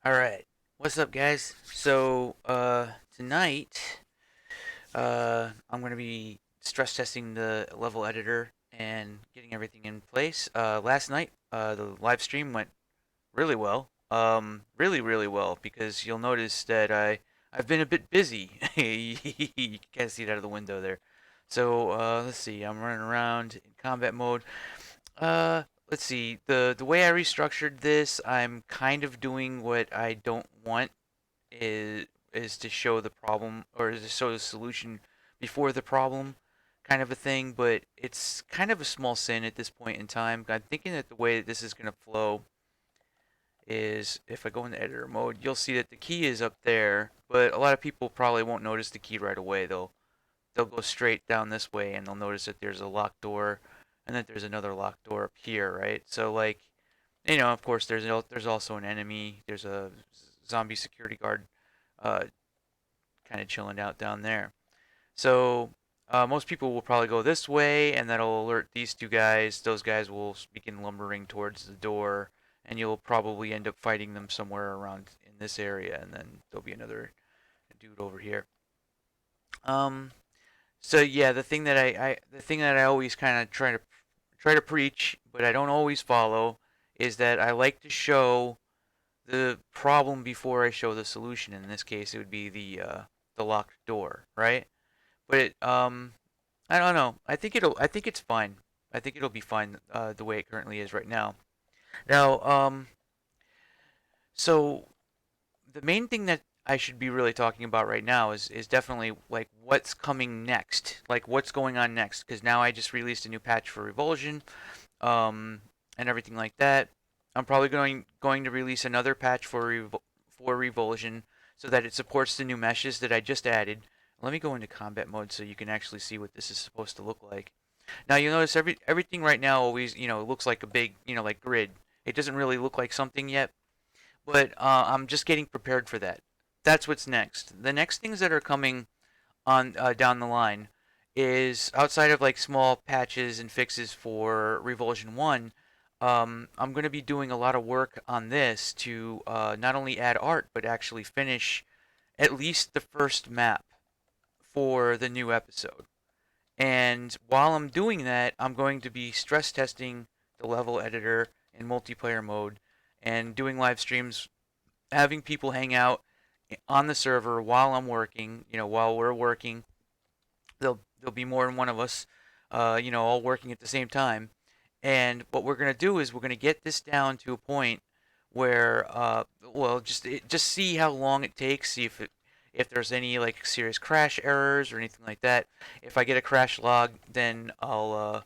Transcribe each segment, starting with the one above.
Alright, what's up guys? Tonight, I'm gonna be stress testing the level editor and getting everything in place. Last night, the live stream went really well. Really well, because you'll notice that I've been a bit busy. You can't see it out of the window there. Let's see, I'm running around in combat mode. Let's see. The way I restructured this, I'm kind of doing what I don't want is to show the problem or to show the solution before the problem kind of a thing, but it's kind of a small sin at this point in time. I'm thinking that the way that this is going to flow is if I go into editor mode, you'll see that the key is up there, but a lot of people probably won't notice the key right away. They'll go straight down this way and they'll notice that there's a locked door and that there's another locked door up here, right? So like, of course there's also an enemy. There's a zombie security guard uh, kind of chilling out down there. So most people will probably go this way, and that'll alert these two guys. Those guys will begin lumbering towards the door, and you'll probably end up fighting them somewhere around in this area, and then there'll be another dude over here. Um, so yeah, the thing that I always kind of try to preach, but I don't always follow, is that I like to show the problem before I show the solution. In this case, it would be the locked door, right? But I don't know. I think it's fine. I think it'll be fine the way it currently is right now. Now, so the main thing that I should be really talking about right now is definitely like what's coming next, like what's going on next. Because now I just released a new patch for Revulsion, and everything like that. I'm probably going to release another patch for Revulsion so that it supports the new meshes that I just added. Let me go into combat mode so you can actually see what this is supposed to look like. Now you'll notice everything right now always looks like a big like grid. It doesn't really look like something yet, but I'm just getting prepared for that. That's what's next. The next things that are coming on down the line is outside of like small patches and fixes for Revulsion 1. I'm going to be doing a lot of work on this to not only add art but actually finish at least the first map for the new episode. And while I'm doing that, I'm going to be stress testing the level editor in multiplayer mode and doing live streams, having people hang out on the server while I'm working, while we're working. There'll be more than one of us, all working at the same time. And what we're going to do is we're going to get this down to a point where, well, just see how long it takes, see if there's any like serious crash errors or anything like that. If I get a crash log, then I'll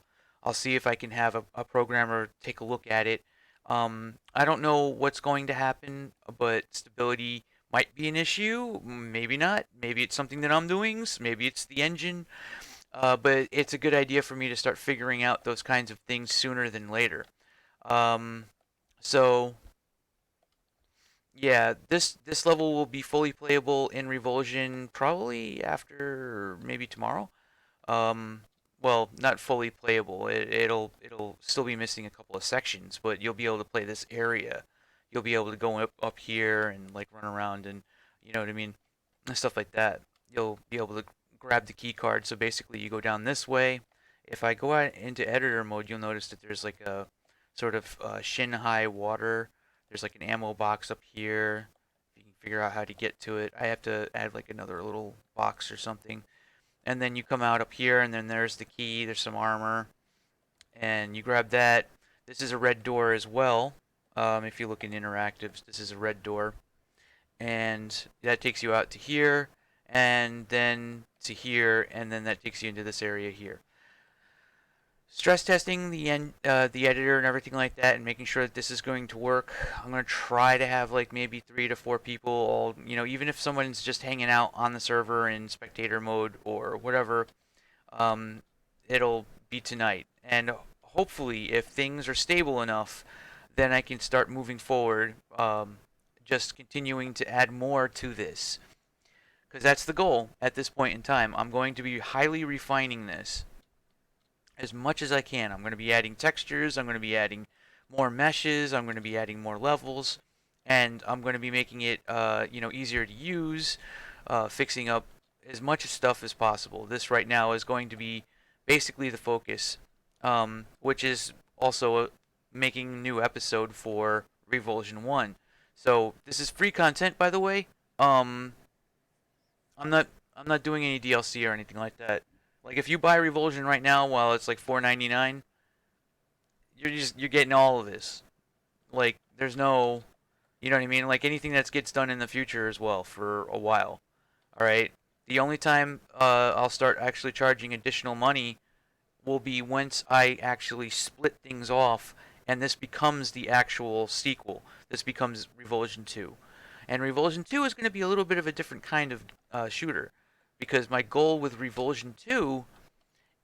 see if I can have a programmer take a look at it. I don't know what's going to happen, but stability might be an issue. Maybe not. Maybe it's something that I'm doing. Maybe it's the engine. But it's a good idea for me to start figuring out those kinds of things sooner than later. Um, so yeah, this level will be fully playable in Revulsion probably after maybe tomorrow. Um, well, not fully playable. It'll still be missing a couple of sections, but you'll be able to play this area. You'll be able to go up here and like run around and you know what I mean, and stuff like that. You'll be able to grab the key card. So basically, you go down this way. If I go out into editor mode, you'll notice that there's like a sort of shin high water. There's like an ammo box up here. If you can figure out how to get to it, I have to add like another little box or something. And then you come out up here, and then there's the key. There's some armor, and you grab that. This is a red door as well. If you look in interactives, this is a red door, and that takes you out to here, and then to here, and then that takes you into this area here. Stress testing the editor and everything like that, and making sure that this is going to work. I'm going to try to have like maybe 3 to 4 people, all even if someone's just hanging out on the server in spectator mode or whatever. Um, it'll be tonight, and hopefully, if things are stable enough, then I can start moving forward. Just continuing to add more to this, because that's the goal at this point in time. I'm going to be highly refining this as much as I can. I'm going to be adding textures. I'm going to be adding more meshes. I'm going to be adding more levels. and I'm going to be making it easier to use, fixing up as much stuff as possible. This right now is going to be basically the focus, which is also making a new episode for Revulsion 1. So this is free content, by the way. Um, I'm not I'm not doing any DLC or anything like that. Like if you buy Revulsion right now while it's like 4.99, you're getting all of this. Like there's no, you know what I mean? Like anything that gets done in the future as well for a while. All right. The only time I'll start actually charging additional money will be once I actually split things off and this becomes the actual sequel. This becomes Revulsion 2. And Revulsion 2 is going to be a little bit of a different kind of shooter because my goal with Revulsion 2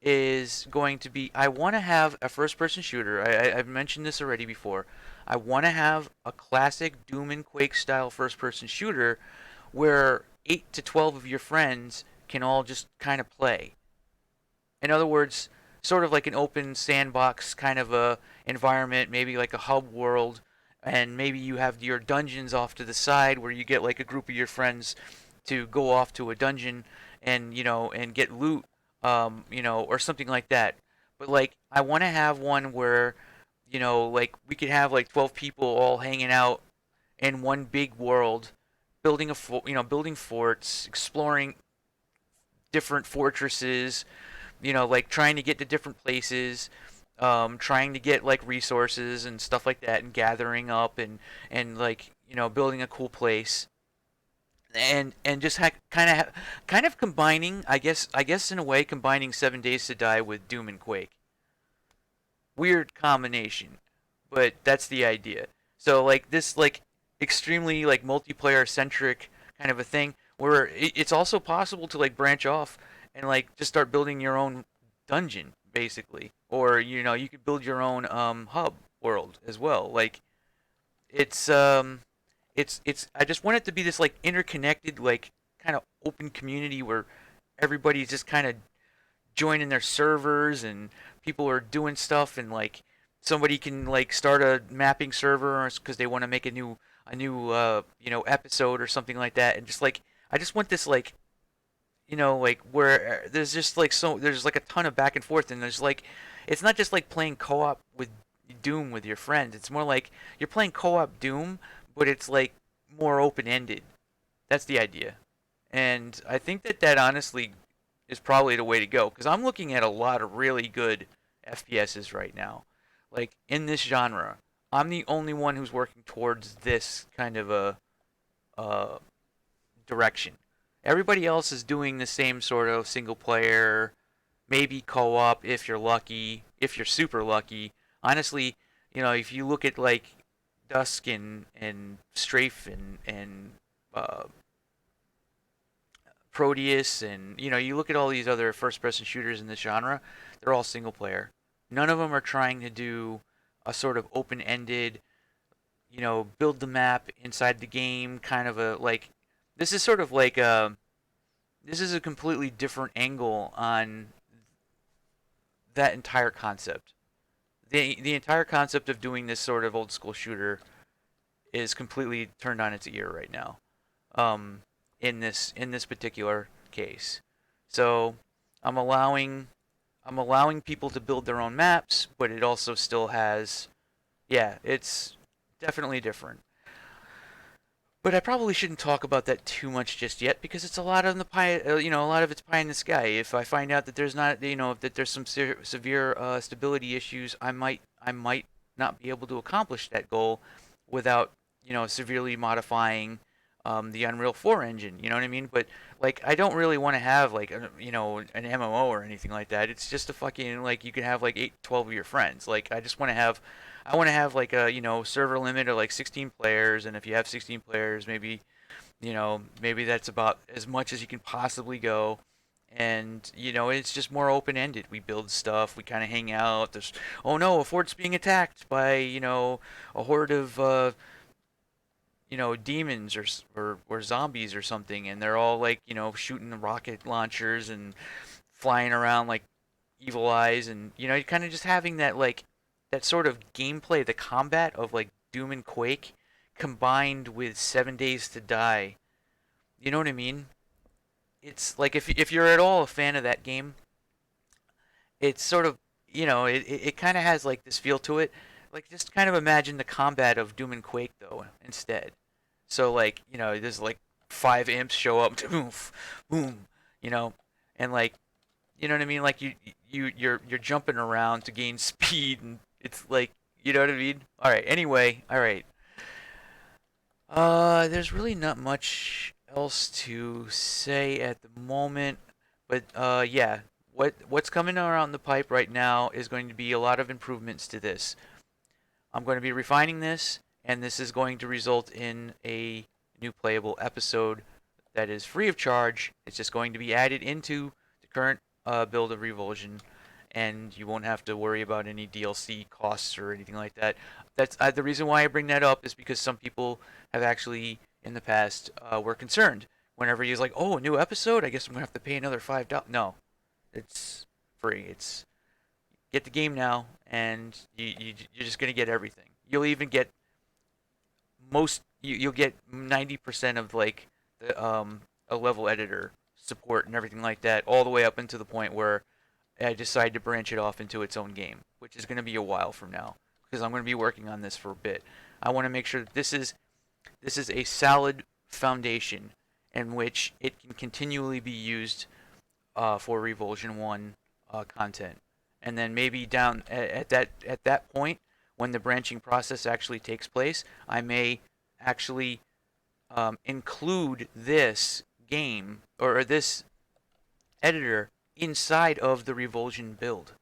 is going to be I want to have a first person shooter. I've mentioned this already before. I want to have a classic Doom and Quake style first person shooter where 8 to 12 of your friends can all just kind of play. In other words, sort of like an open sandbox kind of a environment, maybe like a hub world, and maybe you have your dungeons off to the side where you get like a group of your friends to go off to a dungeon and and get loot, or something like that. But like I want to have one where like we could have like 12 people all hanging out in one big world, building building forts, exploring different fortresses, like trying to get to different places, trying to get like resources and stuff like that, and gathering up and like building a cool place, and just kind of combining, I guess in a way combining 7 Days to Die with Doom and Quake. Weird combination, but that's the idea. So like this like extremely like multiplayer centric kind of a thing where it's also possible to like branch off and like just start building your own dungeon basically, or you could build your own hub world as well. Like it's I just want it to be this like interconnected like kind of open community where everybody's just kind of joining their servers and people are doing stuff, and like somebody can like start a mapping server because they want to make a new episode or something like that, and just like I just want this like like where there's just like there's like a ton of back and forth, and there's like it's not just like playing co-op with Doom with your friends. It's more like you're playing co-op Doom, but it's like more open-ended. That's the idea. And I think that honestly is probably the way to go because I'm looking at a lot of really good FPSs right now. Like in this genre, I'm the only one who's working towards this kind of a uh, direction. Everybody else is doing the same sort of single player, maybe co-op if you're lucky, if you're super lucky. Honestly, if you look at like Dusk and Strafe and uh, Proteus, and you look at all these other first-person shooters in this genre, they're all single player. None of them are trying to do a sort of open-ended, build the map inside the game kind of a like. This is sort of like this is a completely different angle on that entire concept. The entire concept of doing this sort of old school shooter is completely turned on its ear right now. Um, in this particular case, so I'm allowing I'm allowing people to build their own maps, but it also still has, yeah, it's definitely different. But I probably shouldn't talk about that too much just yet because it's a lot of the pie, a lot of it's pie in the sky. If I find out that there's not, that there's some severe stability issues, I might not be able to accomplish that goal without, severely modifying the Unreal 4 engine. You know what I mean? But like, I don't really want to have like, an MMO or anything like that. It's just a fucking like you can have like 8, 12 of your friends. Like, I want to have like a server limit of like 16 players, and if you have 16 players, maybe that's about as much as you can possibly go. And it's just more open ended. We build stuff, we kind of hang out. There's, oh no, a fort's being attacked by a horde of demons or zombies or something, and they're all like shooting rocket launchers and flying around like evil eyes, and you're kind of just having that like that sort of gameplay, the combat of like Doom and Quake, combined with 7 Days to Die. You know what I mean? It's like if you're at all a fan of that game, it's sort of, it kind of has like this feel to it. Like just kind of imagine the combat of Doom and Quake though instead. So like, there's like five imps show up, boom, boom, you know, and like, you know what I mean? Like you're jumping around to gain speed, and it's like, you know what I mean? All right. Anyway, all right. There's really not much else to say at the moment, but yeah, what's coming around the pipe right now is going to be a lot of improvements to this. I'm going to be refining this, and this is going to result in a new playable episode that is free of charge. It's just going to be added into the current build of Revulsion, and you won't have to worry about any DLC costs or anything like that. That's the reason why I bring that up is because some people have actually in the past were concerned whenever he was like, "Oh, a new episode? I guess I'm gonna have to pay another $5." No, it's free. It's get the game now, and you're just gonna get everything. You'll even get you'll get 90% of like the a level editor support and everything like that, all the way up into the point where I decide to branch it off into its own game, which is going to be a while from now because I'm going to be working on this for a bit. I want to make sure that this is a solid foundation in which it can continually be used for Revulsion 1 content. And then maybe down at that point when the branching process actually takes place, I may actually include this game or this editor inside of the Revulsion build,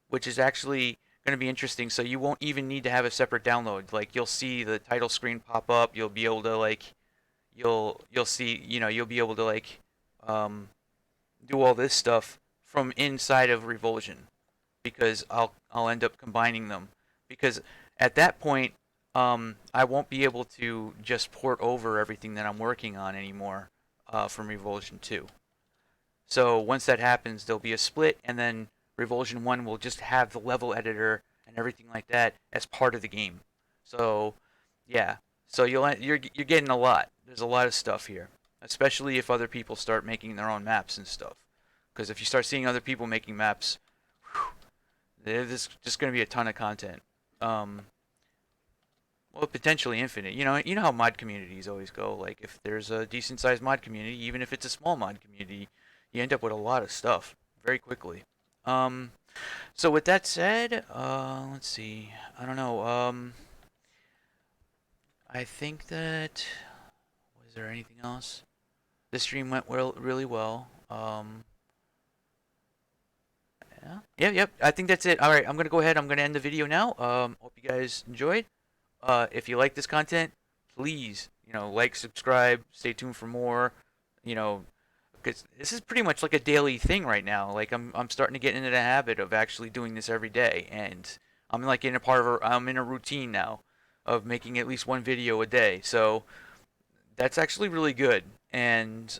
which is actually going to be interesting. So you won't even need to have a separate download. Like you'll see the title screen pop up. You'll be able to like you'll see, you'll be able to like um, do all this stuff from inside of Revulsion because I'll end up combining them because at that point I won't be able to just port over everything that I'm working on anymore from Revulsion 2. So once that happens, there'll be a split, and then Revulsion 1 will just have the level editor and everything like that as part of the game. So yeah, so you're getting a lot. There's a lot of stuff here, especially if other people start making their own maps and stuff. Because if you start seeing other people making maps, whew, there's just going to be a ton of content. Um, well, potentially infinite. You know how mod communities always go. Like if there's a decent sized mod community, even if it's a small mod community, you end up with a lot of stuff very quickly. Um, so with that said, let's see. I don't know. I think that was there anything else? This stream went really well. Yeah. Yep. I think that's it. All right, I'm gonna go ahead. I'm gonna end the video now. Hope you guys enjoyed. If you like this content, please, like, subscribe, stay tuned for more. You know, because this is pretty much like a daily thing right now. Like I'm starting to get into the habit of actually doing this every day, and I'm like in a I'm in a routine now of making at least one video a day. So that's actually really good. And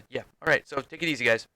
yeah, all right. So take it easy, guys.